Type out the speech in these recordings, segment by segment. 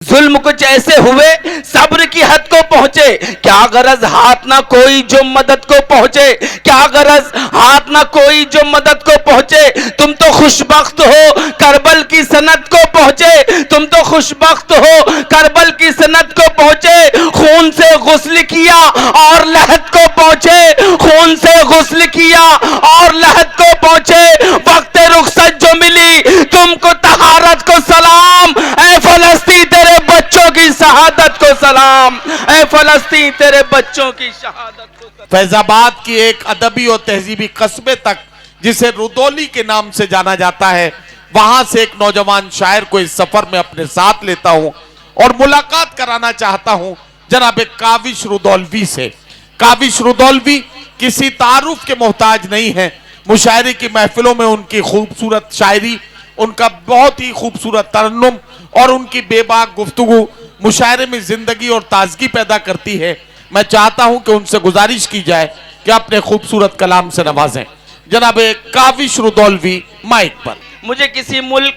जुल्म कुछ ऐसे हुए सब्र की हद को पहुंचे, क्या गरज हाथ ना कोई जो मदद को पहुंचे, क्या गरज हाथ ना कोई जो मदद को पहुंचे। तुम तो खुशबख्त हो करबल की सनत को पहुंचे, तुम तो खुशबख्त हो करबल की सनत को पहुंचे। खून से गुस्ल किया और लहद को पहुंचे, खून से गुस्ल किया और लहद को पहुंचे। वक्त रुखसत जो मिली तुमको तहारत को सलाम, ऐ फलस्तीन तेरे बच्चों की शहादत को सलाम, ऐ फलस्तीन तेरे बच्चों की शहादत को सलाम। फैजाबाद की एक अदबी और तहजीबी कस्बे तक जिसे रुदौली के नाम से जाना जाता है, वहां से एक नौजवान शायर को इस सफर में अपने साथ लेता हूं और मुलाकात कराना चाहता हूं जनाब काविश रुदौलवी से। काविश रुदौलवी किसी तारुफ के मोहताज नहीं है। मुशायरे की महफिलों में उनकी खूबसूरत शायरी, उनका बहुत ही खूबसूरत तरन्नुम और उनकी बेबाक गुफ्तगू मुशायरे में जिंदगी और ताजगी पैदा करती है। मैं चाहता हूं कि उनसे गुजारिश की जाए कि अपने खूबसूरत कलाम से नवाजें। जनाब काविश रुदौलवी माइक पर। मुझे किसी मुल्क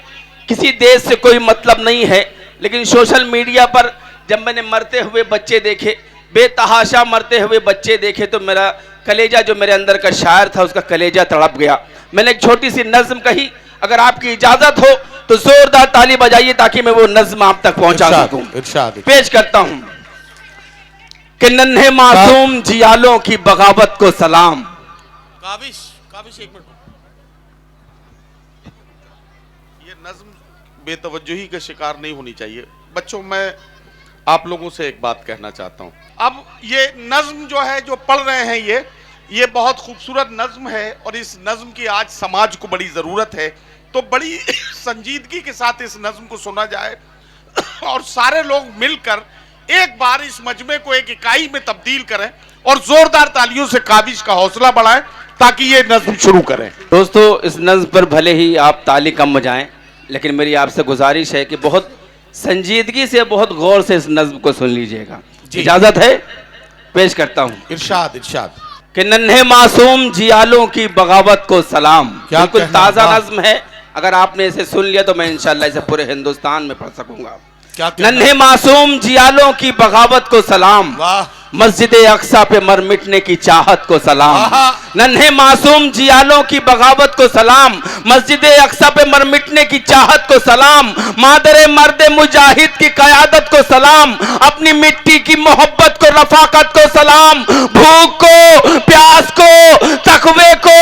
किसी देश से कोई मतलब नहीं है, लेकिन सोशल मीडिया पर जब मैंने मरते हुए बच्चे देखे, बेतहाशा मरते हुए बच्चे देखे, तो मेरा कलेजा जो मेरे अंदर का शायर था उसका कलेजा तड़प गया। मैंने एक छोटी सी नज्म कही, अगर आपकी इजाजत हो तो जोरदार ताली बजाइए ताकि मैं वो नज्म आप तक पहुंचा सकूं। पेश करता हूं कि नन्हे मासूम जियालों की बगावत को सलाम। काविश एक मिनट, ये नज्म बेतवज्जोही का शिकार नहीं होनी चाहिए। बच्चों, मैं आप लोगों से एक बात कहना चाहता हूं। अब ये नज्म जो है जो पढ़ रहे हैं ये बहुत खूबसूरत नज्म है और इस नज्म की आज समाज को बड़ी जरूरत है, तो बड़ी संजीदगी के साथ इस नज्म को सुना जाए और सारे लोग मिलकर एक बार इस मजमे को एक इकाई में तब्दील करें और जोरदार तालियों से काविश का हौसला बढ़ाएं ताकि ये नज्म शुरू करें। दोस्तों, इस नज्म पर भले ही आप ताली कम बजाएं, लेकिन मेरी आपसे गुजारिश है कि बहुत संजीदगी से, बहुत गौर से इस नज्म को सुन लीजिएगा। इजाजत है? पेश करता हूं। इरशाद इरशाद। कि नन्हे मासूम जियालों की बगावत को सलाम। बिल्कुल ताजा नज्म है, अगर आपने इसे सुन लिया तो मैं इंशाल्लाह इसे पूरे हिंदुस्तान में पढ़ सकूंगा। नन्हे मासूम जियालों की बगावत को सलाम, मस्जिद अक्सा पे मर मिटने की चाहत को सलाम। नन्हे मासूम जियालों की बगावत को सलाम, मस्जिद अक्सा पे मर मिटने की चाहत को सलाम। मादरे मर्द मुजाहिद की कयादत को सलाम, अपनी मिट्टी की मोहब्बत को, रफाकत को सलाम। भूख को, प्यास को, तकवे को,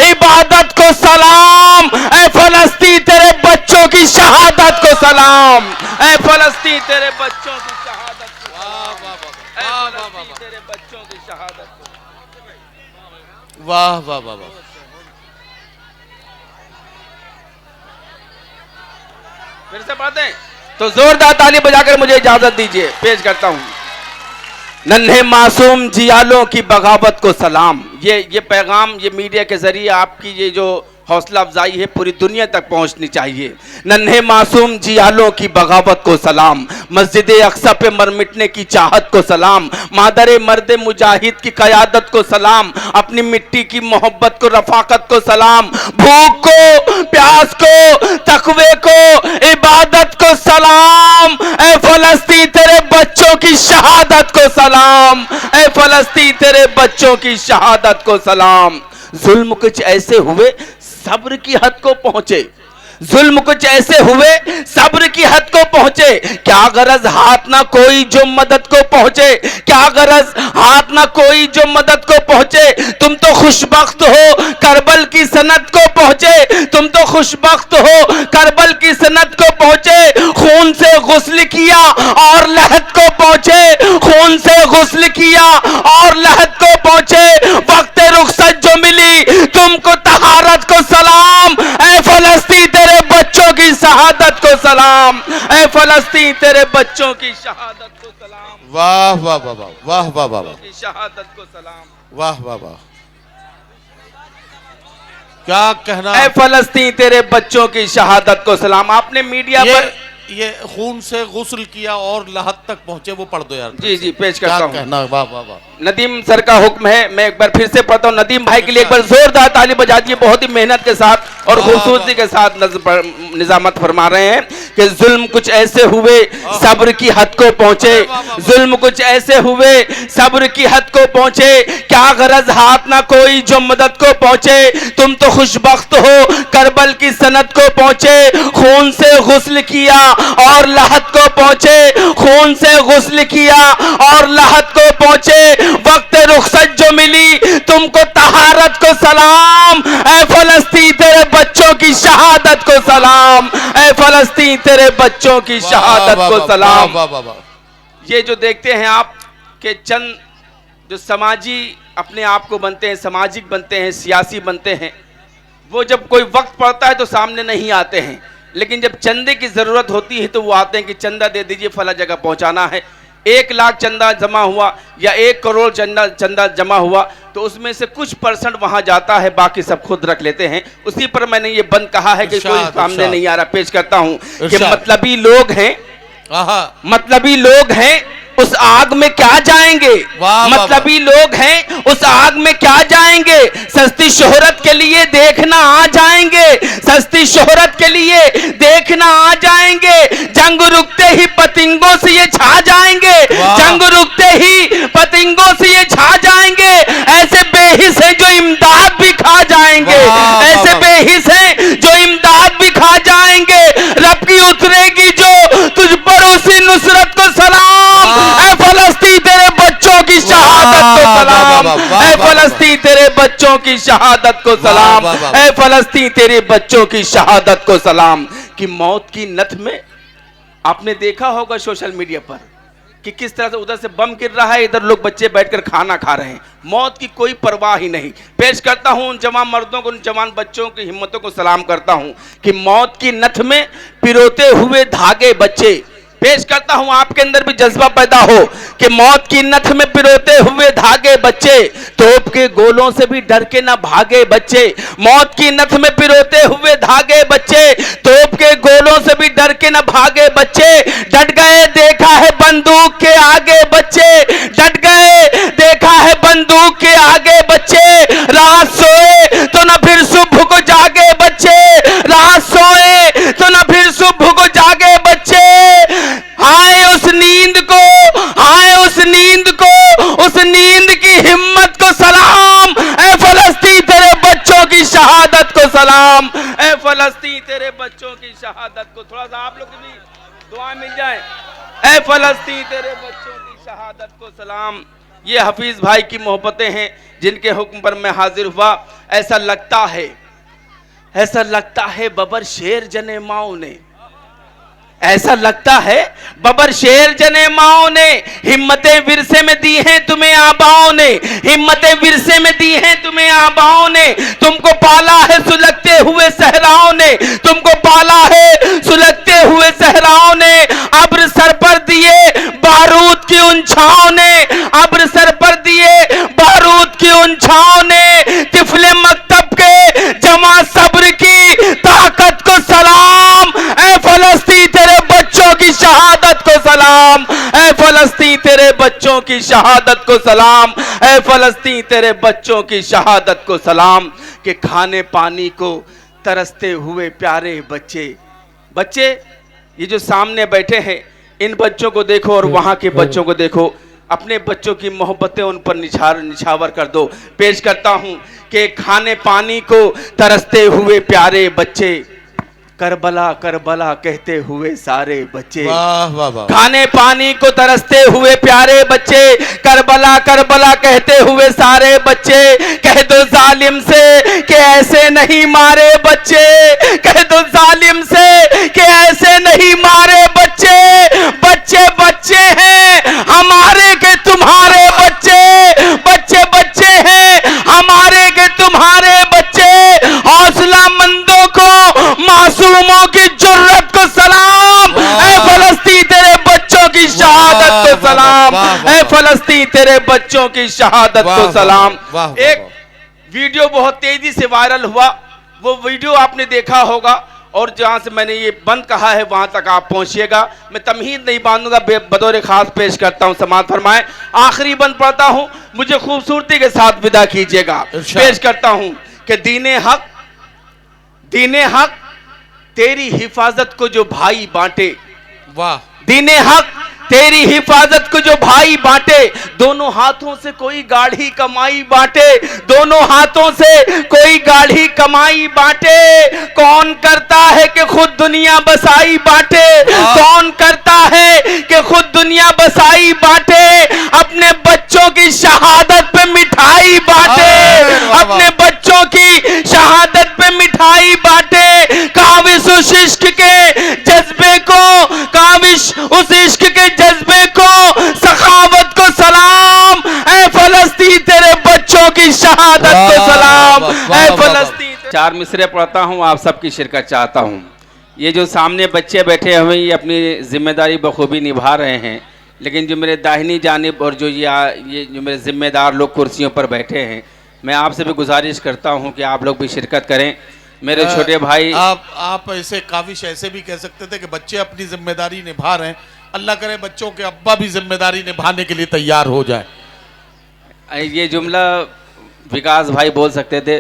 इबादत को सलाम। ऐ फलस्तीन तेरे बच्चों की शहादत को सलाम, ऐ फलस्तीन तेरे बच्चों की शहादत को सलाम, तेरे बच्चों की शहादत। वाह वाह वाह वाह। फिर से बातें तो जोरदार ताली बजाकर मुझे इजाजत दीजिए। पेश करता हूं नन्हे मासूम जियालों की बगावत को सलाम। ये पैगाम ये मीडिया के जरिए आपकी ये जो हौसला अफजाई है पूरी दुनिया तक पहुंचनी चाहिए। नन्हे मासूम जियालों की बगावत को सलाम, मस्जिद अक्सा पे मर मिटने की चाहत को सलाम। मादरे मर्द मुजाहिद की कयादत को सलाम, अपनी मिट्टी की मोहब्बत को, रफाकत को सलाम। भूख को, प्यास को, तकवे को, इबादत को सलाम। ऐ फलस्तीन तेरे बच्चों की शहादत को सलाम, ऐ फलस्तीन तेरे बच्चों की शहादत को सलाम। जुल्म कुछ ऐसे हुए सब्र की हद को पहुंचे, जुल्म कुछ ऐसे हुए सब्र की हद को पहुंचे। क्या गरज हाथ ना कोई जो मदद को पहुंचे, क्या गरज हाथ ना कोई जो मदद को पहुंचे। तुम तो खुशबख्त हो करबल की सनत को पहुंचे, तुम तो खुशबख्त हो करबल की सनत को पहुंचे। खून से गुस्ल किया और लहद को पहुंचे, खून से गुस्ल किया और लहद को पहुंचे। वक्त रुखसत जो मिली तुमको तहारत को सलाम, ऐ फलस्तीन तेरे बच्चों की शहादत को सलाम, ऐ फलस्तीन तेरे बच्चों की शहादत को सलाम। वाह वाह वाह वाह वाह वाह वाह की शहादत को सलाम। वाह वाह वाह। क्या कहना। ऐ फलस्तीन तेरे बच्चों की शहादत को सलाम। आपने मीडिया पर ये खून से गुस्ल किया और लहद तक पहुंचे, वो पढ़ दो यार। जी जी पेश करता हूँ। कहना, वाह वाह वाह। नदीम सर का हुक्म है, मैं एक बार फिर से पढ़ता हूँ। नदीम भाई के लिए एक बार जोरदार ताली बजा दीजिए। बहुत ही मेहनत के साथ और खूबसूरती के साथ निजामत फरमा रहे हैं कि जुल्म कुछ ऐसे हुए सब्र की हद को पहुंचे, जुल्म कुछ ऐसे हुए सब्र की हद को पहुंचे, क्या गरज हाथ ना कोई जो मदद को पहुंचे, तुम तो खुशबख्त हो करबल की सनत को पहुंचे, खून से गुस्ल किया और लहद को पहुंचे, खून से गुस्ल किया और लहद को पहुंचे, वक्त रुखसत जो मिली तुमको तहारत को सलाम, ऐ फलस्तीन तेरे बच्चों की शहादत को सलाम, ऐ फलस्तीन तेरे बच्चों की शहादत को सलाम। ये जो देखते हैं आप के चंद जो समाजी अपने आप को बनते हैं, सामाजिक बनते हैं, सियासी बनते हैं, वो जब कोई वक्त पड़ता है तो सामने नहीं आते हैं, लेकिन जब चंदे की जरूरत होती है तो वो आते हैं कि चंदा दे दीजिए, फला जगह पहुंचाना है। 1 लाख चंदा जमा हुआ या 1 करोड़ चंदा जमा हुआ तो उसमें से कुछ % वहां जाता है, बाकी सब खुद रख लेते हैं। उसी पर मैंने ये बंद कहा है कि कोई सामने नहीं आ रहा। पेश करता हूं कि मतलबी लोग हैं, मतलबी लोग हैं उस आग में क्या जाएंगे, मतलबी लोग हैं उस आग में क्या जाएंगे, सस्ती शोहरत के लिए देखना आ जाएंगे, सस्ती शोहरत के लिए देखना आ जाएंगे, जंग रुकते ही पतंगों से ये छा जाएंगे, जंग रुकते ही पतंगों से ये छा जाएंगे, ऐसे बेहिस है जो इमदाद भी खा जाएंगे, ऐसे बेहिस है जो इमदाद भी खा जाएंगे, रब की उतरेगी जो तुझ पर उसी नुसरत को सलाम, ऐ फलस्तीन तेरे बच्चों की शहादत को सलाम, ऐ फलस्तीन तेरे बच्चों की शहादत को सलाम, ऐ फलस्तीन तेरे बच्चों की शहादत को सलाम। कि मौत की नथ में आपने देखा होगा सोशल मीडिया पर कि किस तरह से उधर से बम गिर रहा है, इधर लोग बच्चे बैठकर खाना खा रहे हैं, मौत की कोई परवाह ही नहीं। पेश करता हूं उन जवान मर्दों को, उन जवान बच्चों की हिम्मतों को सलाम करता हूं कि मौत की नथ में पिरोते हुए धागे बच्चे, पेश करता हूं आपके अंदर भी जज्बा पैदा हो कि मौत की नथ में पिरोते हुए धागे बच्चे, तोप के गोलों से भी डर के ना भागे बच्चे, मौत की नथ में पिरोते हुए धागे बच्चे, तोप के गोलों से भी डर के ना भागे बच्चे, डट गए देखा है बंदूक के आगे बच्चे, डट गए देखा है बंदूक के आगे बच्चे, रात सोए तो ना फिर सुबह को जागे बच्चे, रात सोए तो ना फिर सुबह को जागे बच्चे, हाय उस नींद को, हाय उस नींद को, उस नींद की हिम्मत को सलाम, ऐ फलस्तीन तेरे बच्चों की शहादत को सलाम, ऐ फलस्तीन तेरे बच्चों की शहादत को, थोड़ा सा आप लोग की भी दुआ मिल जाए, ऐ फलस्तीन तेरे बच्चों की शहादत को सलाम। ये हफीज भाई की मोहब्बतें हैं जिनके हुक्म पर मैं हाजिर हुआ। ऐसा लगता है, ऐसा लगता है बबर शेर जने माओ ने, ऐसा लगता है बबर शेर जने माओ ने, हिम्मतें विरसे में दी हैं तुम्हें आबाओं ने, हिम्मतें विरसे में दी हैं तुम्हें आबाओं ने, तुमको पाला है सुलगते हुए सहराओं ने, तुमको पाला है सुलगते हुए सहराओं ने, अब्र सर पर दिए बारूद की उन छाओं ने, अब्र सर पर दिए बारूद की उन छाओं ने, तिफले मकतब के जमा सब्र की ताकत को सलाम, ऐ फलस्तीन तेरे बच्चों की शहादत को सलाम, ऐ फलस्तीन तेरे बच्चों की शहादत को सलाम, ऐ फलस्तीन तेरे बच्चों की शहादत को सलाम। कि खाने पानी को तरसते हुए प्यारे बच्चे, बच्चे ये जो सामने बैठे हैं इन बच्चों को देखो और वहां के बच्चों को देखो, अपने बच्चों की मोहब्बतें उन पर निछावर कर दो। पेश करता हूं कि खाने पानी को तरसते हुए प्यारे बच्चे, करबला करबला कहते हुए सारे बच्चे, वाह वाह वाह, खाने पानी को तरसते हुए प्यारे बच्चे, करबला करबला कहते हुए सारे बच्चे, कह दो जालिम से कि ऐसे नहीं मारे बच्चे, कह दो जालिम से कि ऐसे नहीं मारे बच्चे, बच्चे बच्चे हैं हमारे के तुम्हारे बच्चे, बच्चे बच्चे हैं हमारे के तुम्हारे बच्चे, हौसला मंदों को मासूमों की जुर्रत को सलाम, ऐ फलस्तीन तेरे बच्चों की शहादत को सलाम, ऐ फलस्तीन तेरे बच्चों की शहादत को सलाम। एक वीडियो बहुत तेजी से वायरल हुआ, वो वीडियो आपने देखा होगा और जहां से मैंने ये बंद कहा है वहां तक आप पहुंचिएगा। मैं तमहीद नहीं बांधूंगा, बतौर खास पेश करता हूं, समाअत फरमाएं। आखिरी बंद पढ़ता हूं, मुझे खूबसूरती के साथ विदा कीजिएगा। पेश करता हूं कि दीने हक तेरी हिफाजत को जो भाई बांटे, वाह, दीने हक तेरी हिफाजत को जो भाई बांटे, दोनों हाथों से कोई गाढ़ी कमाई बांटे, दोनों हाथों से कोई गाढ़ी कमाई बांटे। कौन करता है कि खुद दुनिया बसाई बांटे, कौन करता है कि खुद दुनिया बसाई बांटे। अपने बच्चों की शहादत पे मिठाई बांटे, अपने बच्चों की शहादत पे मिठाई बांटे। काविश उस इश्क के जज्बे को, काविश उस इश्क के जज्बे को, सखावत को सलाम। ऐ फलस्तीन तेरे बच्चों की शहादत को सलाम। ऐ फलस्तीन। चार मिसरे पढ़ता हूँ, आप सबकी शिरकत चाहता हूँ। ये जो सामने बच्चे बैठे हुए ये अपनी जिम्मेदारी बखूबी निभा रहे हैं, लेकिन जो मेरे दाहिनी जानिब और जो ये जो मेरे जिम्मेदार लोग कुर्सियों पर बैठे हैं, मैं आपसे भी गुजारिश करता हूँ कि आप लोग भी शिरकत करें। मेरे छोटे भाई, आप ऐसे काविश ऐसे भी कह सकते थे कि बच्चे अपनी जिम्मेदारी निभा रहे हैं, अल्लाह करे बच्चों के अब्बा भी जिम्मेदारी निभाने के लिए तैयार हो जाए। ये जुमला विकास भाई बोल सकते थे।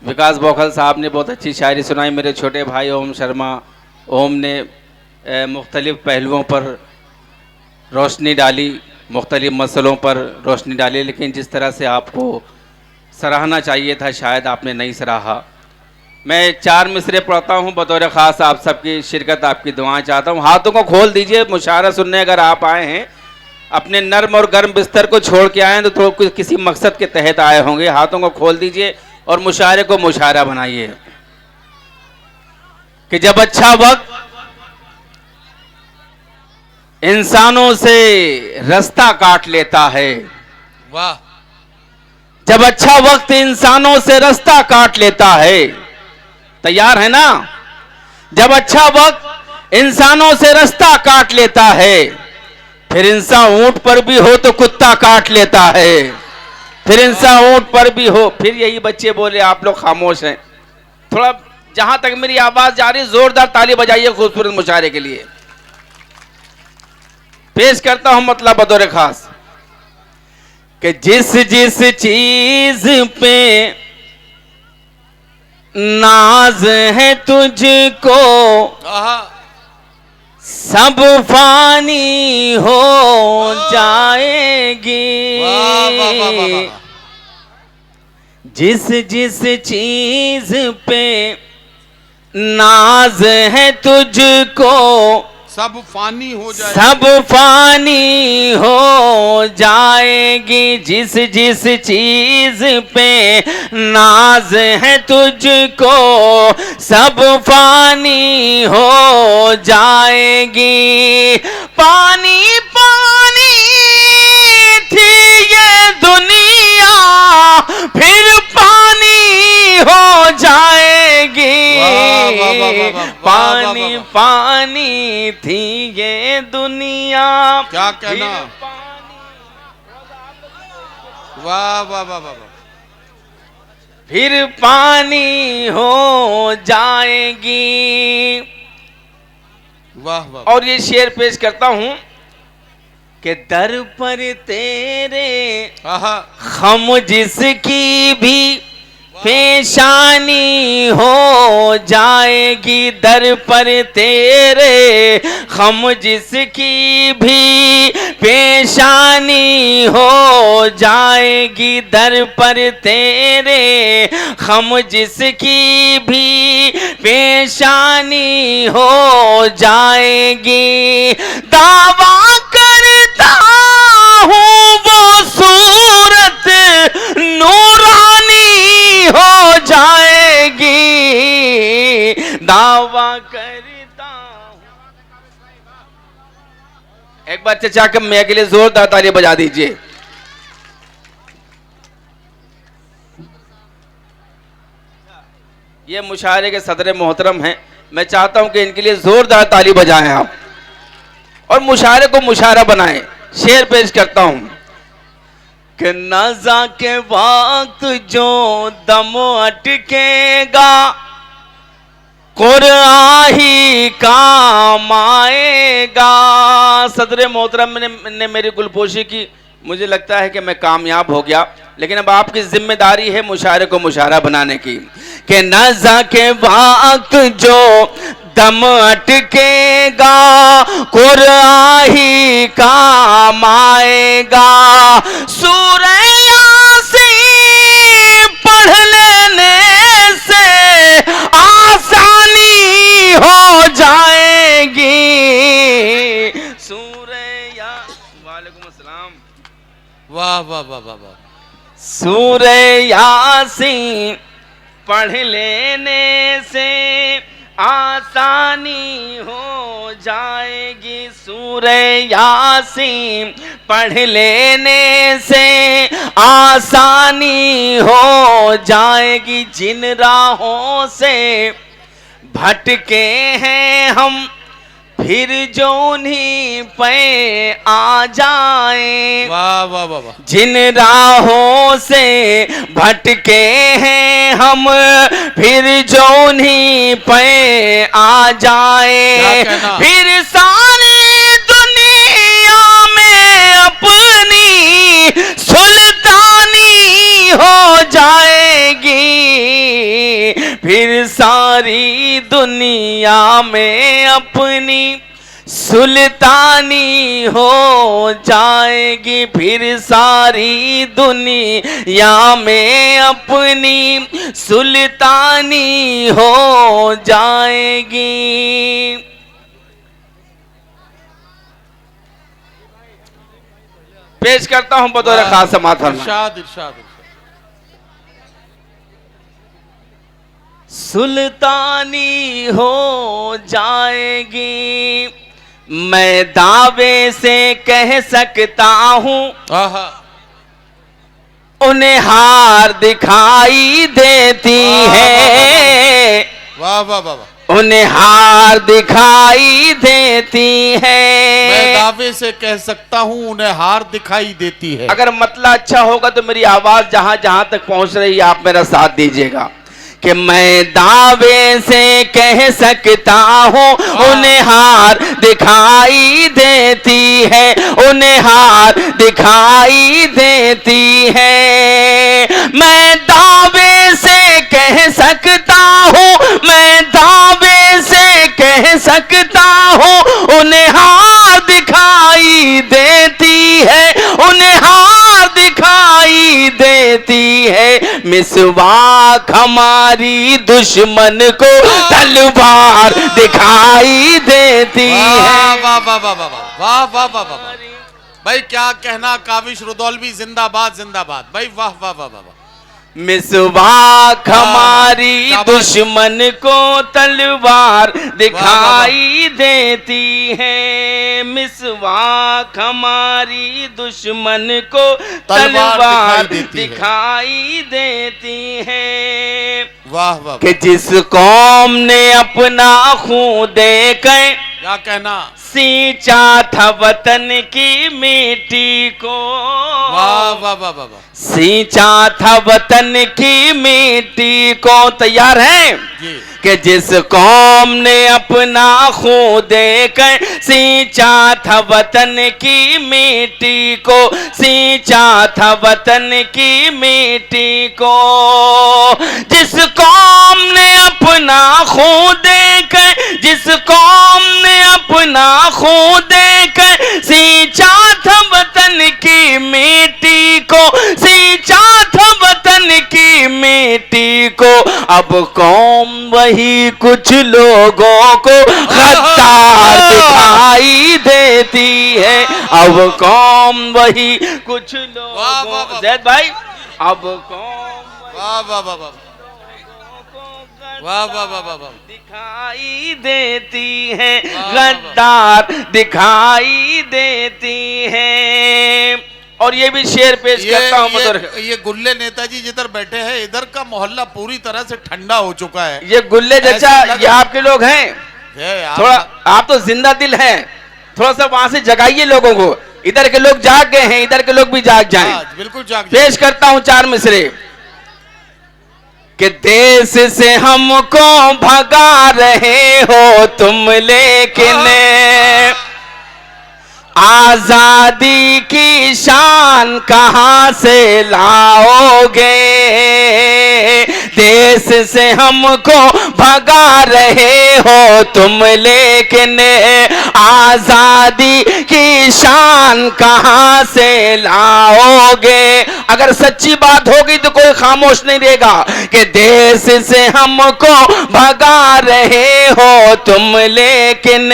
विकास बौखल साहब ने बहुत अच्छी शायरी सुनाई। मेरे छोटे भाई ओम शर्मा, ओम ने मुख्तलिफ पहलुओं पर रोशनी डाली, मुख्तलिफ मसलों पर रोशनी डाली, लेकिन जिस तरह से आपको सराहना चाहिए था शायद आपने नहीं सराहा। मैं चार मिसरे पढ़ता हूँ, बतौर ख़ास आप सबकी शिरकत, आपकी दुआएं चाहता हूँ। हाथों को खोल दीजिए, मुशायरा सुनने अगर आप आए हैं, अपने नर्म और गर्म बिस्तर को छोड़ के आए हैं तो किसी मकसद के तहत आए होंगे। हाथों को खोल दीजिए और मुशायरे को मुशायरा बनाइए कि जब अच्छा वक्त इंसानों से रास्ता काट लेता है, वाह, जब अच्छा वक्त इंसानों से रास्ता काट लेता है, तैयार है ना? जब अच्छा वक्त इंसानों से रास्ता काट लेता है, फिर इंसान ऊंट पर भी हो तो कुत्ता काट लेता है, फिर इंसान ऊंट पर भी हो। फिर यही बच्चे बोले, आप लोग खामोश हैं। थोड़ा जहां तक मेरी आवाज जा रही, जोरदार ताली बजाइए खूबसूरत मुशायरे के लिए। पेश करता हूं मतलब बतौर खास कि जिस जिस चीज पे नाज है तुझको, सब फानी हो जाएगी। जिस जिस चीज पे नाज है तुझको, सब फानी हो जाएगी, सब फानी हो जाएगी। जिस जिस चीज पे नाज है तुझको, सब फानी हो जाएगी। पानी पानी थी ये दुनिया, फिर पानी हो जाएगी। पानी पानी थी ये दुनिया, क्या कहना, वाह वाह वाह वाह, फिर पानी हो जाएगी। वाह वाह। और ये शेर पेश करता हूं कि दर पर तेरे खम जिसकी भी पेशानी हो जाएगी। दर पर तेरे खम जिसकी भी पेशानी हो जाएगी। दर पर तेरे खम जिसकी भी पेशानी हो जाएगी। दावा करता हूँ वो सूरत नूरानी हो जाएगी। दावा करता हूं। एक बार चचा के मैं के लिए जोरदार ताली बजा दीजिए। ये मुशायरे के सदर मोहतरम हैं, मैं चाहता हूं कि इनके लिए जोरदार ताली बजाएं आप और मुशायरे को मुशायरा बनाएं। शेर पेश करता हूं कि नज़ा के वक्त जो दम अटकेगा, कुरआन ही काम आएगा। सदर मोहतरम ने मेरी गुलपोशी की, मुझे लगता है कि मैं कामयाब हो गया, लेकिन अब आपकी जिम्मेदारी है मुशायरे को मुशायरा बनाने की। कि नज़ा के वक्त जो दम अटकेगा कुरआन ही काम आएगा। सूरह यासीन पढ़ लेने से आसानी हो जाएगी। सूरह या वालेकुम अस्सलाम। वाह वाह वाह वाह वाह। सूरह यासीन पढ़ लेने से आसानी हो जाएगी। सूरह यासीन पढ़ लेने से आसानी हो जाएगी। जिन राहों से भटके हैं हम फिर जो उन्हीं पे आ जाए। वाह वाह वाह वाह। जिन राहों से भटके हैं हम फिर जो उन्हीं पे आ जाए। फिर सारी दुनिया में अपनी सुल्तानी हो जाएगी। फिर सारी दुनिया में अपनी सुल्तानी हो जाएगी। फिर सारी दुनिया में अपनी सुल्तानी हो जाएगी। पेश करता हूं बतौर खास समाअत फरमाएं। इरशाद इरशाद। सुल्तानी हो जाएगी। मैं दावे से कह सकता हूँ आहा। उन्हें हार दिखाई देती है। वाह वाह वाह वाह। उन्हें हार दिखाई देती है। मैं दावे से कह सकता हूँ उन्हें हार दिखाई देती है। अगर मतलब अच्छा होगा तो मेरी आवाज जहां जहां तक पहुंच रही है आप मेरा साथ दीजिएगा। कि मैं दावे से कह सकता हूँ उन्हें हार दिखाई देती है। उन्हें हार दिखाई देती है। मैं दावे से कह सकता हूँ, मैं दावे से कह सकता हूँ उन्हें हार दिखाई देती है। उन्हें हार दिखाई देती है। मिसवाक हमारी दुश्मन को तलवार दिखाई देती है। वाह वाह वाह वाह वाह वाह वाह वाह वाह। भाई क्या कहना, काविश रुदौलवी जिंदाबाद जिंदाबाद। भाई वाह वाह वाह वाह। मिसवाक हमारी दुश्मन को तलवार दिखाई देती है। मिसवाक हमारी दुश्मन को तलवार दिखाई देती है। वाह वाह। कि जिस कौम ने अपना खून देकर क्या कहना, सींचा था वतन की मिट्टी को। वाह वाह वाह वाह। सींचा था वतन की मिट्टी को। तैयार हैं जी। कि जिस कौम ने अपना खून देकर सींचा था वतन की मिट्टी को, सींचा था वतन की मिट्टी को। जिस कौम ने अपना खून देकर, जिस कौम ने अपना खून देकर सींचा था वतन की मिट्टी को, सींचा था वतन की मिट्टी को। अब कौम वही कुछ लोगों को गद्दार दिखाई देती है। अब कौम वही कुछ लोगों, जैद भाई, अब कौम वाह वाह वाह वाह वाह वाह वाह वाह वाह दिखाई देती है, गद्दार दिखाई देती है। और ये भी शेर पेश करता हूँ। ये गुल्ले नेताजी जिधर बैठे हैं, इधर का मोहल्ला पूरी तरह से ठंडा हो चुका है। ये गुल्ले चाचा, ये आपके लोग हैं। थोड़ा आप तो जिंदा दिल हैं, थोड़ा सा वहां से जगाइए लोगों को। इधर के लोग जाग गए हैं, इधर के लोग भी जाग जाएं। बिल्कुल जाग। पेश करता हूँ 4 मिसरे। कि देश से हमको भगा रहे हो तुम, लेकिन आजादी की शान कहां से लाओगे। देश से हमको भगा रहे हो तुम, लेकिन आजादी की शान कहां से लाओगे। अगर सच्ची बात होगी तो कोई खामोश नहीं रहेगा कि देश से हमको भगा रहे हो तुम, लेकिन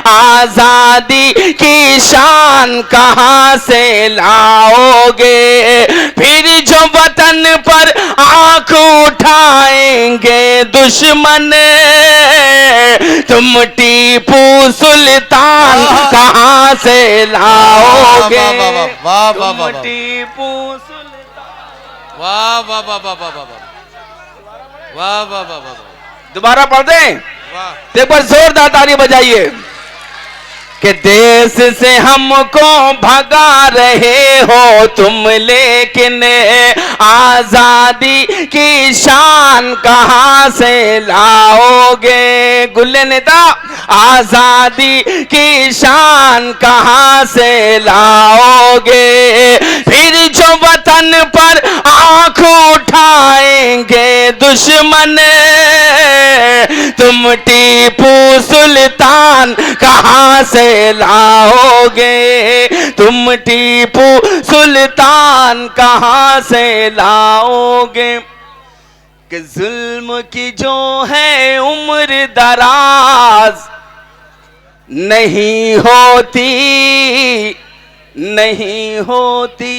आजादी की शान कहां से लाओगे। फिर जो वतन पर आंख उठाएंगे दुश्मन, तुम टीपू सुल्तान कहां से लाओगे। तुम टीपू सुल्तान। वाह वाह वाह वाह वाह वाह वाह वाह वाह वाह। दोबारा पढ़ दें तो एक बार जोरदार ताली बजाइए कि देश से हमको भगा रहे हो तुम, लेकिन आजादी की शान कहां से लाओगे। गुल्ले नेता, आजादी की शान कहां से लाओगे। फिर जो वतन पर आंख उठाएंगे दुश्मन, तुम टीपू सुल्तान कहां से लाओगे। तुम टीपू सुल्तान कहां से लाओगे। कि जुल्म की जो है उम्र दराज नहीं होती, नहीं होती।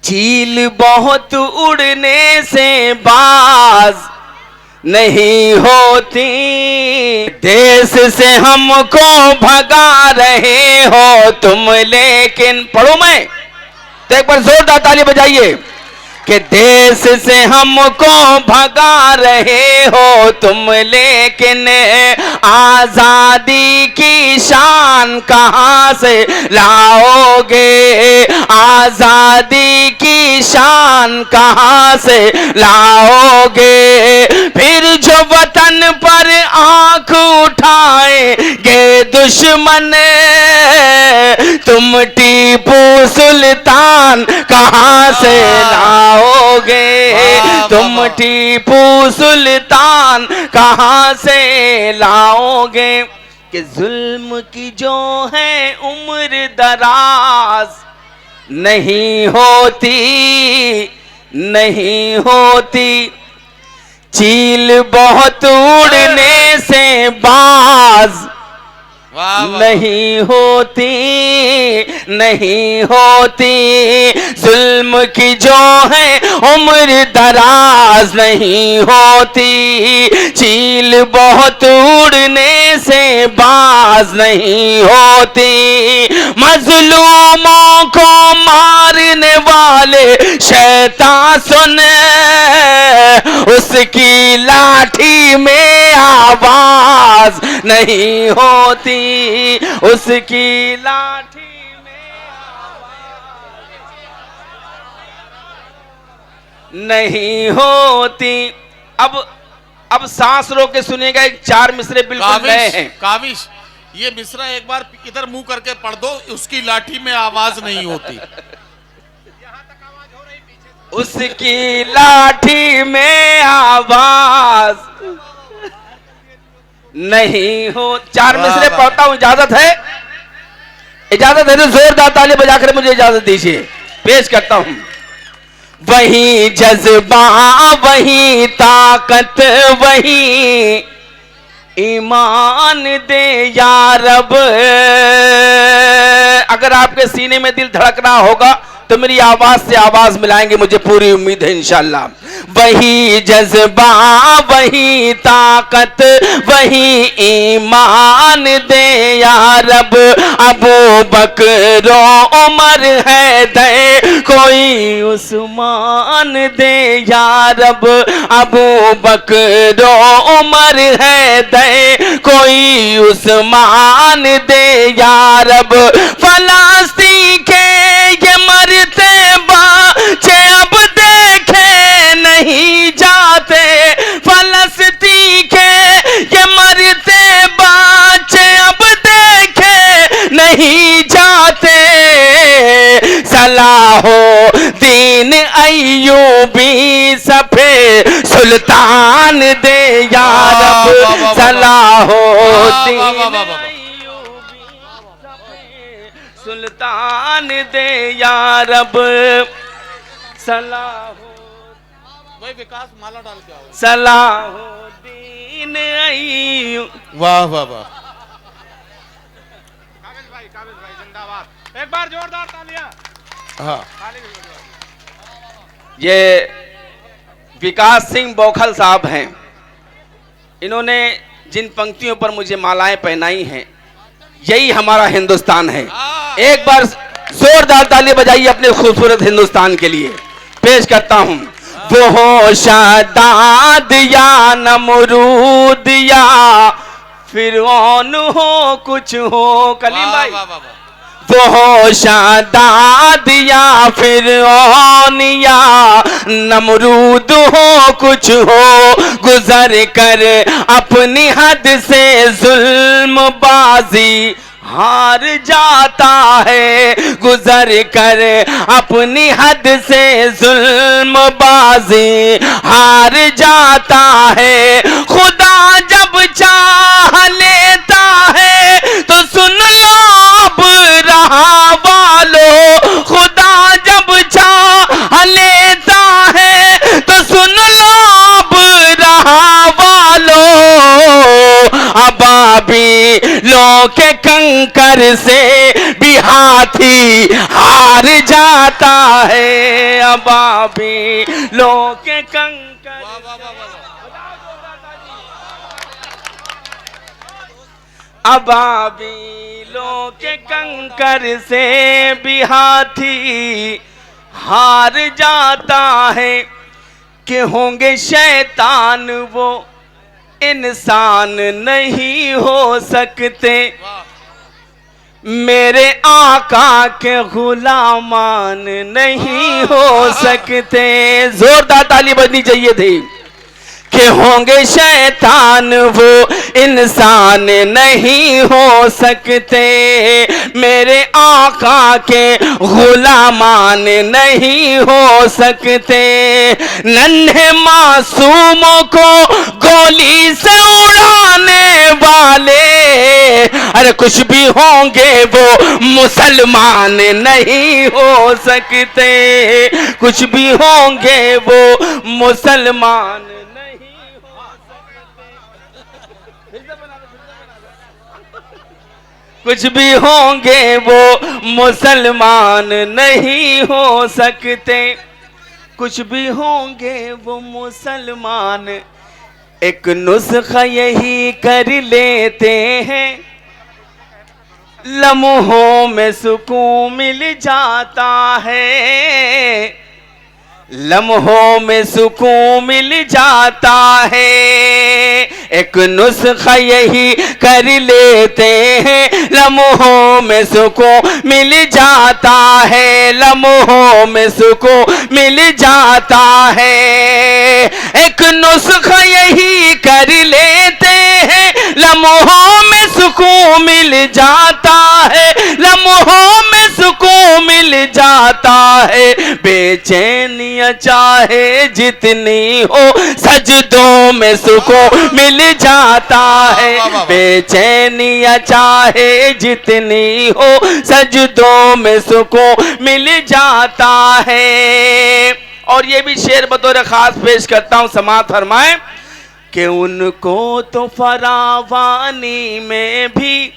चील बहुत उड़ने से बाज नहीं होती। देश से हमको भगा रहे हो तुम, लेकिन पढ़ो मैं तो एक बार जोरदार ताली बजाइए कि देश से हमको भगा रहे हो तुम, लेकिन आजादी की शान कहां से लाओगे। आजादी की शान कहां से लाओगे। फिर जो वतन पर आंख उठाएंगे दुश्मन, तुम टीपू सुल्तान कहां से लाओगे। तुम टीपू सुल्तान कहां से लाओगे। कि जुल्म की जो है उम्र दराज नहीं होती, नहीं होती। चील बहुत उड़ने से बाज नहीं होती, नहीं होती। जुल्म की जो है उम्र दराज नहीं होती। चील बहुत उड़ने से बाज नहीं होती। मजलूमों को मारने वाले शैतान सुने, उसकी लाठी में आवाज नहीं होती। उसकी लाठी में नहीं होती। अब सांस रोक के सुनिएगा, एक 4 मिसरे बिल्कुल नए हैं। काविश, ये मिसरा एक बार इधर मुंह करके पढ़ दो। उसकी लाठी में आवाज नहीं होती। उसकी लाठी में आवाज नहीं हो। 4 मिसरे पढ़ता हूं, इजाजत है? इजाजत है तो जोरदार ताली बजाकर मुझे इजाजत दीजिए। पेश करता हूं। वही जज्बा, वही ताकत, वही ईमान दे या रब। अगर आपके सीने में दिल धड़क रहा होगा तो मेरी आवाज से आवाज मिलाएंगे, मुझे पूरी उम्मीद है इंशाल्लाह। वही जज्बा, वही ताकत, वही ईमान दे या रब। अबू बकर उमर है दे, कोई उस्मान दे या रब। अबू बकर उमर है दे, कोई उस्मान दे या रब। फलस्तीन के ये मरते बच्चे अब देखे नहीं जा नहीं जाते, सलाहो दीन अय्यूबी सफे सुल्तान दे या रब, सलाहो दीन अय्यूबी सफे सुल्तान दे या रब, सलाहो भाई विकास माला डाल के आओ, सलाहुद्दीन अय्यूब। वाह वाह वाह, काबिल भाई जिंदाबाद, एक बार जोरदार तालियां। हाँ ये विकास सिंह बौखल साहब हैं, इन्होंने जिन पंक्तियों पर मुझे मालाएं पहनाई हैं, यही हमारा हिंदुस्तान है। एक बार जोरदार ताली बजाइए अपने खूबसूरत हिंदुस्तान के लिए। पेश करता हूं, वो हो शद्दाद या नमरूद या फिरौन हो कुछ हो, कलीम भाई, वो हो शद्दाद या फिरौन या नमरूद हो कुछ हो, गुजर कर अपनी हद से जुल्म बाजी हार जाता है, गुजर कर अपनी हद से जुल्म बाजी हार जाता है। खुदा जब चाह लेता है तो सुन लो अब रहा वालो, खुदा जब चाह लेता है तो सुन लो अब रहा वालो, अबाबिलों के कंकर से भी हाथी हार जाता है, अबाबिलों के कंकर, अबाबिलों के कंकर से भी हाथी हार जाता है, कि होंगे शैतान वो इंसान नहीं हो सकते, मेरे आका के गुलामान नहीं हो सकते। जोरदार ताली बजनी चाहिए थी। कि होंगे शैतान वो इंसान नहीं हो सकते, मेरे आका के गुलामान नहीं हो सकते। नन्हे मासूमों को गोली से उड़ाने वाले, अरे कुछ भी होंगे वो मुसलमान नहीं हो सकते, कुछ भी होंगे वो मुसलमान कुछ भी होंगे वो मुसलमान नहीं हो सकते, कुछ भी होंगे वो मुसलमान। एक नुस्खा यही कर लेते हैं, लम्हों में सुकून मिल जाता है, लम्हों में सुकून मिल जाता है। एक नुस्खा यही कर लेते हैं, लम्हों में सुकून मिल जाता है, लम्हों में सुकून मिल जाता है। एक नुस्खा यही कर लेते हैं, लम्हों में सुकून मिल जाता है, लम्हों में सुकून मिल जाता है। बेचैनियां चाहे जितनी हो, सजदों में सुकून मिल जाता है। बेचैनियां चाहे जितनी हो, सजदों में सुकून मिल जाता है। और ये भी शेर बतौर खास पेश करता हूं, समाअत फरमाएं कि उनको तो फरावानी में भी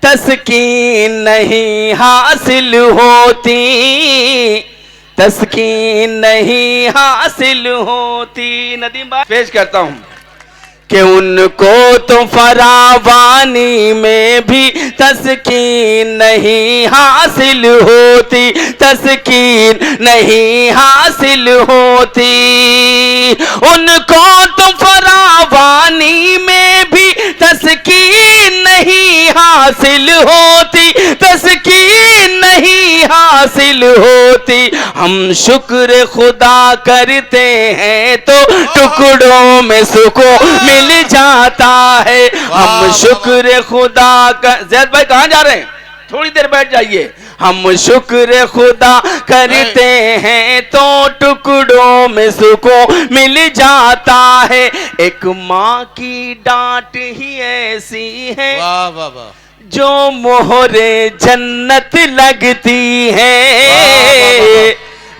तस्कीन नहीं हासिल होती, तस्कीन नहीं हासिल होती। नदीम भाई पेश करता हूं कि उनको तो फरावानी में भी तस्कीन नहीं हासिल होती, तस्कीन नहीं हासिल होती। उनको तो फरावानी में भी तस्कीन नहीं हासिल होती, तस्कीन नहीं हासिल होती। हम शुक्र खुदा करते हैं तो टुकड़ों में सुकून मिल जाता है। हम शुक्र खुदा का। जैद भाई कहाँ जा रहे हैं? थोड़ी देर बैठ जाइए। हम शुक्र खुदा करते हैं तो टुकड़ों में सुकून मिल जाता है। एक माँ की डांट ही ऐसी है वाह वाह वाह, जो मोहरे जन्नत लगती है,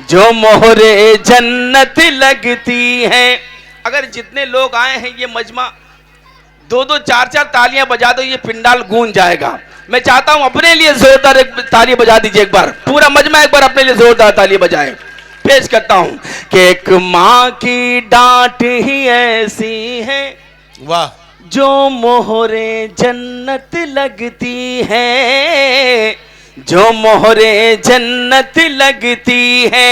जो मोहरे जन्नत लगती है। अगर जितने लोग आए हैं ये मजमा 2-2 4-4 तालियां बजा दो, ये पिंडाल गूंज जाएगा। मैं चाहता हूं अपने लिए जोरदार एक ताली बजा दीजिए एक बार, पूरा मजमा एक बार अपने लिए जोरदार ताली बजाए। पेश करता हूं कि एक माँ की डांट ही ऐसी है वाह, जो मोहरे जन्नत लगती है, जो मोहरे जन्नत लगती है।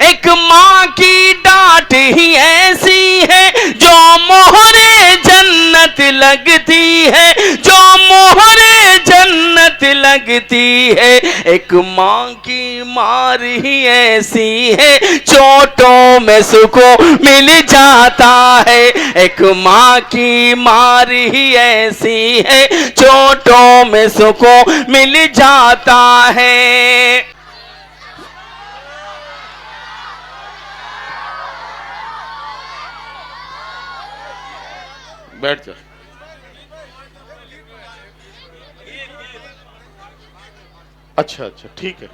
एक माँ की डांट ही ऐसी है जो मोहरे जन्नत लगती है, जो मोहरे जन्नत लगती है। एक माँ की मार ही ऐसी है, चोटों में सुकून मिल जाता है। एक माँ की मार ही ऐसी है, चोटों में सुकून मिल जाता है। बैठ जा। अच्छा अच्छा ठीक है।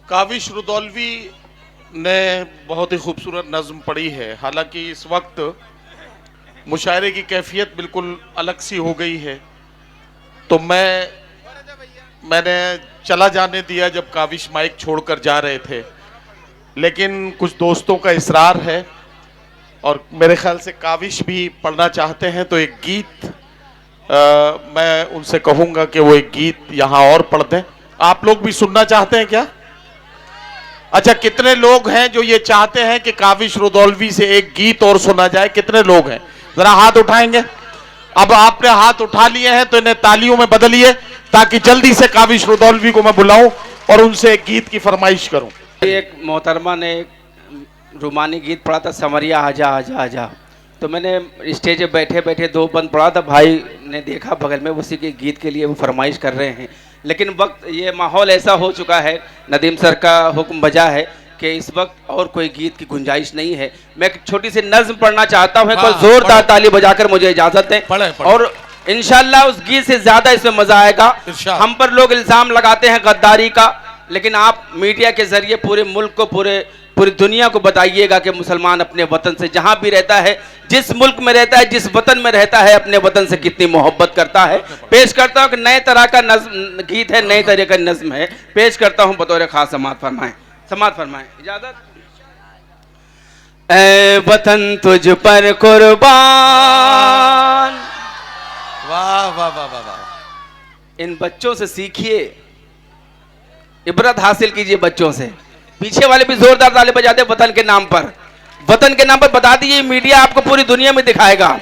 काविश रुदौलवी ने बहुत ही खूबसूरत नज्म पढ़ी है। हालांकि इस वक्त मुशायरे की कैफियत बिल्कुल अलग सी हो गई है, तो मैंने चला जाने दिया जब काविश माइक छोड़कर जा रहे थे, लेकिन कुछ दोस्तों का इसरार है और मेरे ख्याल से काविश भी पढ़ना चाहते हैं, तो एक गीत मैं उनसे कहूंगा कि वो एक गीत यहाँ और पढ़ दें। आप लोग भी सुनना चाहते हैं क्या? अच्छा, कितने लोग हैं जो ये चाहते हैं कि काविश रुदौलवी से एक गीत और सुना जाए? कितने लोग हैं, जरा हाथ उठाएंगे। अब आपने हाथ उठा लिए हैं तो इन्हें तालियों में बदलिए ताकि जल्दी से काविश रुदौलवी को मैं बुलाऊं और उनसे एक गीत की फरमाइश करूं। एक मोहतरमा ने रूमानी गीत पढ़ा था, समरिया आजा आजा आजा, तो मैंने स्टेज पे बैठे बैठे 2 बंद पढ़ा था। भाई ने देखा बगल में, उसी के गीत के लिए वो फरमाइश कर रहे हैं, लेकिन वक्त ये माहौल ऐसा हो चुका है, नदीम सर का हुक्म बजा है कि इस वक्त और कोई गीत की गुंजाइश नहीं है। मैं एक छोटी सी नज्म पढ़ना चाहता हूँ, एक बार जोरदार ताली बजाकर मुझे इजाजत दें। पढ़े। और इंशाल्लाह उस गीत से ज्यादा इसमें मजा आएगा। हम पर लोग इल्जाम लगाते हैं गद्दारी का, लेकिन आप मीडिया के जरिए पूरे मुल्क को, पूरी दुनिया को बताइएगा कि मुसलमान अपने वतन से, जहां भी रहता है, जिस मुल्क में रहता है, जिस वतन में रहता है, अपने वतन से कितनी मोहब्बत करता है। पेश करता हूं कि नए तरह का नज्म गीत है, नए तरह का नज्म है, पेश करता हूं बतौर खास। समात फरमाएं इजाजत। ऐ वतन तुझ पर कुर्बान। वाह वाह वाह वाह वाह। इन बच्चों से सीखिए, इबरत हासिल कीजिए बच्चों से। पीछे वाले भी जोरदार ताली बजाते वतन के नाम पर, वतन के नाम पर बता दीजिए, मीडिया आपको पूरी दुनिया में दिखाएगा।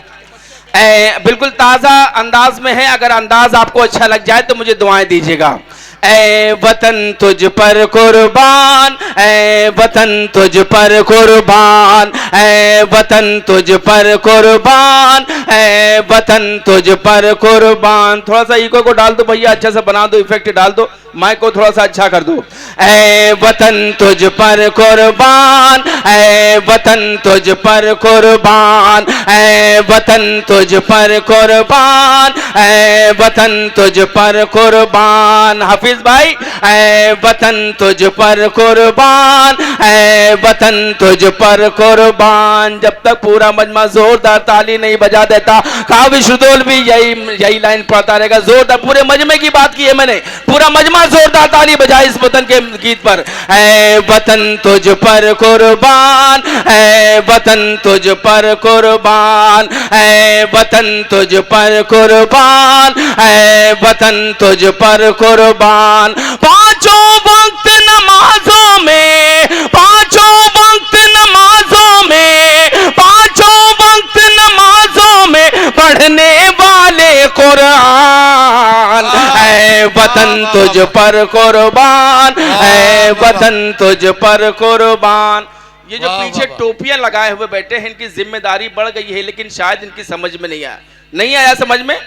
बिल्कुल ताज़ा अंदाज में है, अगर अंदाज आपको अच्छा लग जाए तो मुझे दुआएं दीजिएगा। ऐ वतन तुझ पर कुर्बान, ऐ वतन तुझ पर कुर्बान, ऐ वतन तुझ पर कुर्बान, ऐ वतन तुझ पर कुर्बान। थोड़ा सा इको को डाल दो भैया, अच्छा से बना दो, इफेक्ट डाल दो, माइक को थोड़ा सा अच्छा कर दो। ऐ वतन तुझ पर कुर्बान, ऐ वतन तुझ पर कुर्बान, ऐ वतन तुझ पर कुर्बान, ऐ वतन तुझ पर कुर्बान। हाफिज भाई, ऐ वतन तुझ पर कुर्बान, ऐ वतन तुझ पर कुर्बान। जब तक पूरा मजमा जोरदार ताली नहीं बजा देता, काविश रुदौलवी यही लाइन पढ़ता रहेगा जोरदार। पूरे मजमे की बात की है मैंने, पूरा मजमा जोरदार ताली बजाए इस वतन के गीत पर। ऐ वतन तुझ पर कुर्बान, ऐ वतन तुझ पर कुर्बान, ऐ वतन तुझ पर कुर्बान, ऐ वतन तुझ पर कुर्बान। पांचों वक्त नमाजों में, पांचों वक्त नमाजों में, पांचों वक्त नमाजों में पढ़ने वाले कुरान। ऐ वतन तुझ पर कुर्बान, ऐ वतन तुझ पर कुर्बान। ये जो पीछे टोपियां लगाए हुए बैठे हैं, इनकी जिम्मेदारी बढ़ गई है, लेकिन शायद इनकी समझ में नहीं आया समझ में।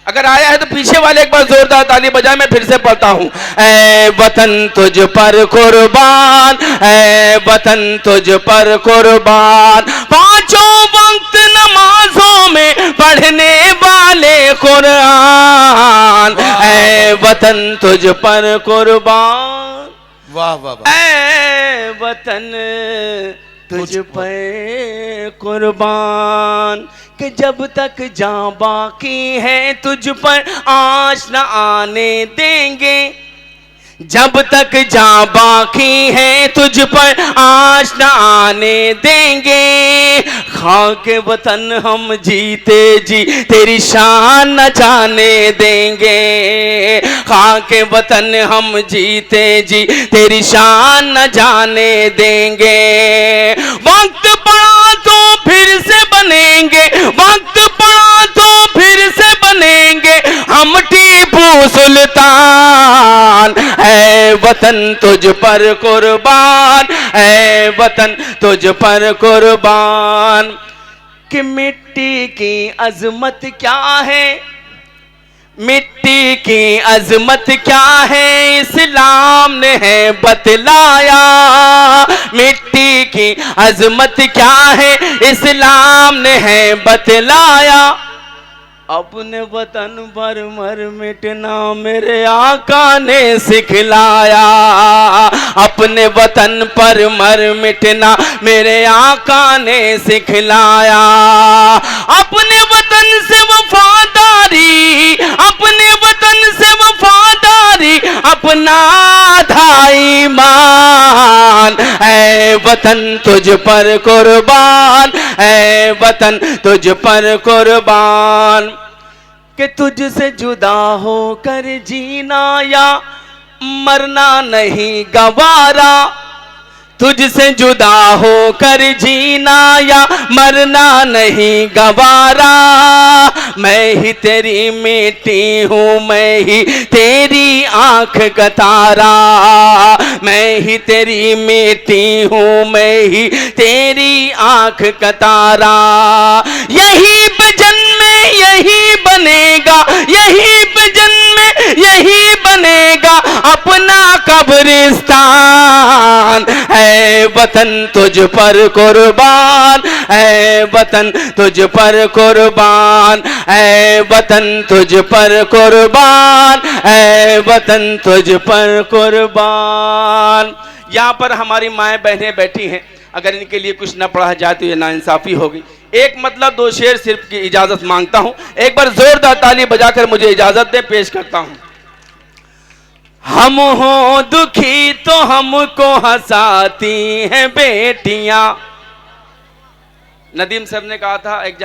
अगर आया है तो पीछे वाले एक बार जोरदार ताली बजाए। मैं फिर से पढ़ता हूँ। ऐ वतन तुझ पर कुर्बान, ऐ वतन तुझ पर कुर्बान, पांचों वक्त नमाजों में पढ़ने वाले कुरान, ऐ वतन तुझ पर कुर्बान, वाह वाह वाह। ऐ वतन तुझ पर कुर्बान, कि जब तक जान बाकी है तुझ पर आँच न आने देंगे, जब तक जान बाकी है तुझ पर आँच न आने देंगे, खाक वतन हम जीते जी तेरी शान न जाने देंगे, खाक वतन हम जीते जी तेरी शान न जाने देंगे। वक्त पड़ा तो फिर से बनेंगे, वक्त पड़ा तो फिर से बनेंगे हम टीपू सुल्तान, ऐ वतन तुझ पर कुर्बान, ऐ वतन तुझ पर कुर्बान। कि मिट्टी की अजमत क्या है, मिट्टी की अजमत क्या है इस्लाम ने है बतलाया, मिट्टी की अजमत क्या है इस्लाम ने है बतलाया। अपने वतन पर मर मिटना मेरे आका ने सिखलाया, अपने वतन पर मर मिटना मेरे आका ने सिखलाया। अपने वतन से वफादारी, अपने वतन से वफादारी अपना था ईमान, ऐ वतन तुझ पर कुर्बान, ऐ वतन तुझ पर कुर्बान। कि तुझसे जुदा होकर जीना या मरना नहीं गवारा, तुझसे जुदा होकर जीना या मरना नहीं गवारा, मैं ही तेरी मिट्टी हूँ, मैं ही तेरी आँख का तारा, मैं ही तेरी मिट्टी हूँ, मैं ही तेरी आँख का तारा। यही पे जन्मे यही बनेगा, यही पे जन्मे यही बनेगा अपना कब्रिस्तान, ऐ वतन तुझ पर कुर्बान, ऐ वतन तुझ पर कुर्बान, ऐ वतन तुझ पर कुर्बान, ऐ वतन तुझ पर कुर्बान। यहाँ पर हमारी माएँ बहनें बैठी हैं, अगर इनके लिए कुछ न पढ़ा जाए तो ये नाइंसाफी होगी। एक मतलब दो शेर सिर्फ की इजाजत मांगता हूं, एक बार जोरदार ताली बजाकर मुझे इजाजत दे, पेश करता हूं। हम हो दुखी तो हमको हंसाती हैं बेटियां। नदीम सर ने कहा था एक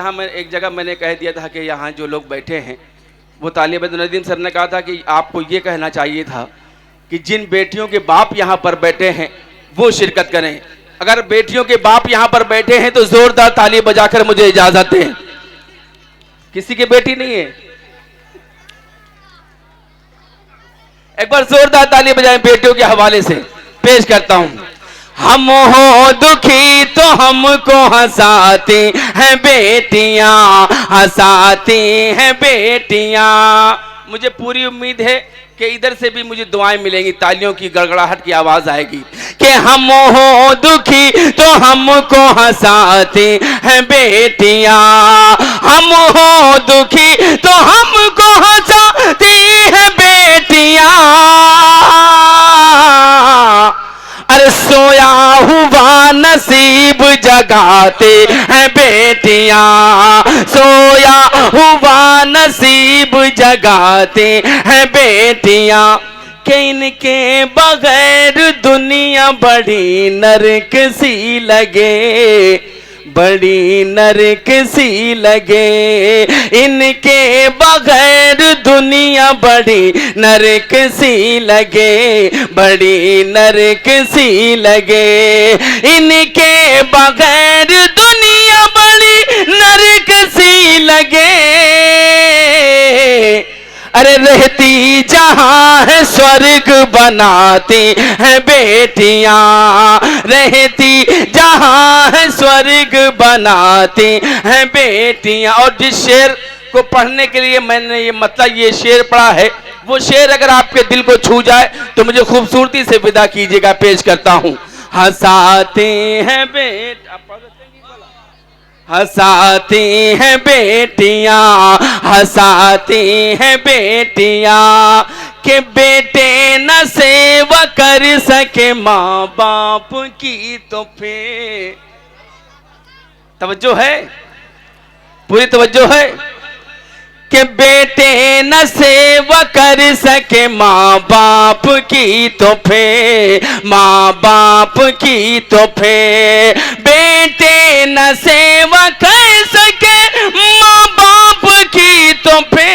जगह मैंने कह दिया था कि यहाँ जो लोग बैठे हैं वो तालिब, तो नदीम सर ने कहा था कि आपको ये कहना चाहिए था कि जिन बेटियों के बाप यहाँ पर बैठे हैं वो शिरकत करें। अगर बेटियों के बाप यहाँ पर बैठे हैं तो जोरदार ताली बजाकर मुझे इजाजत दें। किसी की बेटी नहीं है? एक बार जोरदार ताली बजाएं बेटियों के हवाले से, पेश करता हूं। हम हो दुखी तो हमको हंसाती हैं बेटियां, हंसाती हैं बेटियां। मुझे पूरी उम्मीद है कि इधर से भी मुझे दुआएं मिलेंगी, तालियों की गड़गड़ाहट की आवाज आएगी कि हम हो दुखी तो हमको हंसाती हैं बेटियां, हम हो दुखी तो हमको हंसाती हैं बेटियां। अरे सोया हुआ नसीब जगाते हैं बेटियां, सोया हुआ नसीब जगाते हैं बेटियां। कि इनके बगैर दुनिया बड़ी नरक सी लगे, बड़ी नरक सी लगे। इनके बगैर दुनिया बड़ी नरक सी लगे, बड़ी नरक सी लगे। इनके बगैर दुनिया बड़ी नरक सी लगे। अरे रहती जहां है स्वर्ग बनाती हैं बेटियां, रहती जहां है स्वर्ग बनाती हैं बेटियां। और जिस शेर को पढ़ने के लिए मैंने ये मतलब ये शेर पढ़ा है। वो शेर अगर आपके दिल को छू जाए तो मुझे खूबसूरती से विदा कीजिएगा। पेश करता हूँ। हंसाते हैं हंसाती हैं बेटियां, हंसाती हैं बेटियां कि बेटे न सेवा कर सके माँ बाप की। तो फिर तवज्जो है, पूरी तवज्जो है कि बेटे न सेवा कर सके माँ बाप की। तो फिर माँ बाप की तो फिर बेटे न सेवा कर सके माँ बाप की तो फिर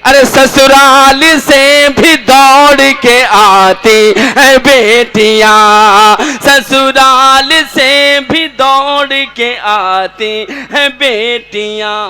अरे ससुराल से भी दौड़ के आती है बेटियां, ससुराल से भी दौड़ के आती है बेटियां।